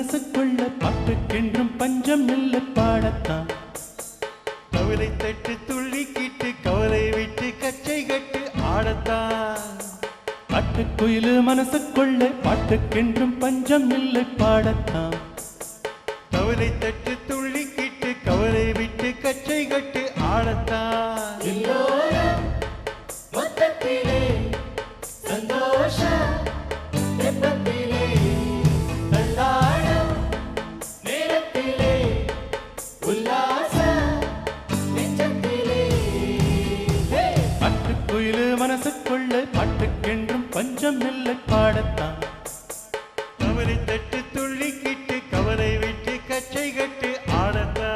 மனசுக்குள்ள பாட்டுக்கென்றும் பஞ்சம் இல்லை பாடத்தான். கவலை தட்டு துள்ளிக்கிட்டு கவலை விட்டு கச்சை கட்டு ஆடத்தான். பாட்டுக்குயிலு மனசுக்குள்ள பாட்டுக்கென்றும் பஞ்சம் இல்லை பாடத்தான். கவலை தட்டு துள்ளிக்கிட்டு கவலை விட்டு கச்சை கட்டு ஆடத்தான். மொத்தத்திலே சந்தோஷ தெப்பத்திலே தள்ளாடும் நேரத்திலே உல்லாச நெஞ்சத்திலே பாட்டுக்குயிலு மனசுக்குள்ள பாட்டுக்கென்றும் பஞ்சம் இல்லை பாடத்தான். கவலை தட்டு துள்ளிக்கிட்டு கவலை விட்டு கச்சை கட்டு ஆடத்தான்.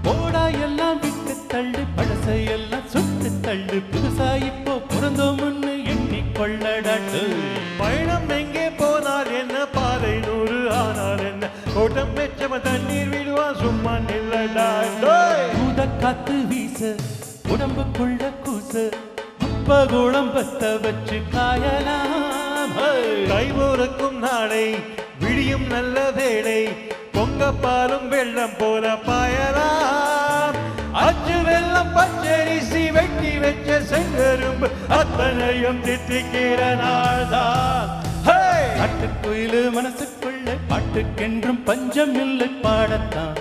போடா எல்லாம் விட்டு தள்ளு, பழசையெல்லாம் சுட்டு தள்ளு, புதுசா இப்போ பிறந்தோம்னு எண்ணிக்கொள்ளடாட்டு. பயணம் எங்கே போனால் என்ன, பாதை 100 ஆனால் என்ன, கோட்டம் பெற்றவன் தண்ணீர் விடுவான் சும்மா நில்லடா. பூத காத்து வீச உடம்புக்குள்ள கூச அப்பகோளம் பத்த வச்சு காயலாம். கைபோரக்கும் நாளை விடியும் நல்ல வேளை, பொங்க பாலும் வெள்ளம் போல பாயலாம். அச்சு வெள்ளம் பச்சரிசி வெட்டி வச்ச செங்கரும்பு அத்தனையும் தித்திக்கிற நாள்தான். பாட்டுக்குயிலு மனசுக்குள்ள பாட்டுக்கென்றும் பஞ்சம் இல்லை பாடத்தான்.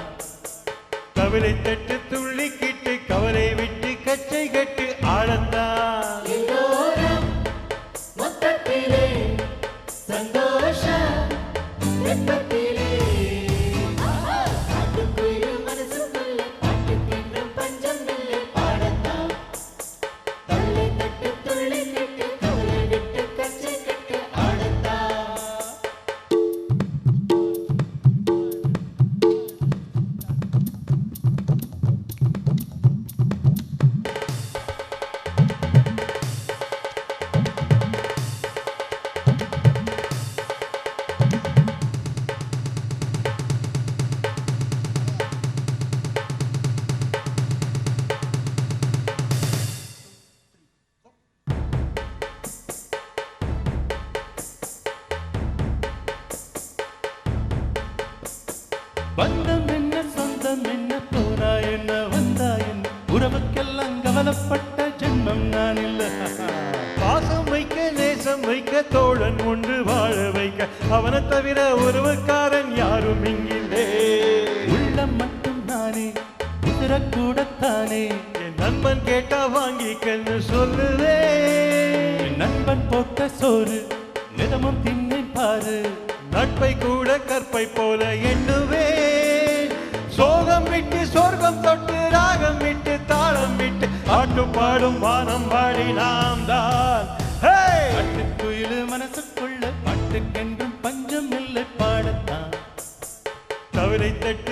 கவலை தட்டு துள்ளிக்கிட்டு கவலை விட்டு கச்சை கட்டு ஆடத்தான். மொத்தத்திலே சந்தோஷ தெப்பத்திலே பாட்டுக்குயிலு மனசுக்குள்ள பாட்டுக்கென்றும் பஞ்சம் இல்லை பாடத்தான். கவலை தட்டு துள்ளிக்கிட்டு கவலை விட்டு கச்சை கட்டு ஆடத்தான். பந்தம் என்ன சொந்தம் என்ன, போனா என்ன வந்தா என்ன, உறவுக்கெல்லாம் கவலைப்பட்ட ஜென்மம் நான் இல்ல. பாசம் வைக்க நேசம் வைக்க தோழன் ஒன்று வாழ வைக்க, அவனை தவிர உறவுக்காரன் யாரும் இங்கில்லே. உள்ளம் மட்டும் நானே உதிரக்கூடத்தானே, என் நண்பன் கேட்டா வாங்கிக்கன்னு சொல்லுதே. என் நண்பன் போட்ட சோறு நிதமும் தின்னேன் பாரு. நட்பை கூட கற்பை போல எண்ணுவே. சோகம் விட்டு சொர்க்கம் தொட்டு ராகம் விட்டு தாளம் விட்டு ஆட்டு பாடும் வானம் பாடி நாம் தான். பாட்டுக்குயிலு மனசுக்குள்ள பாட்டுக்கென்றும் பஞ்சம் இல்லை பாடத்தான். கவலை தட்டு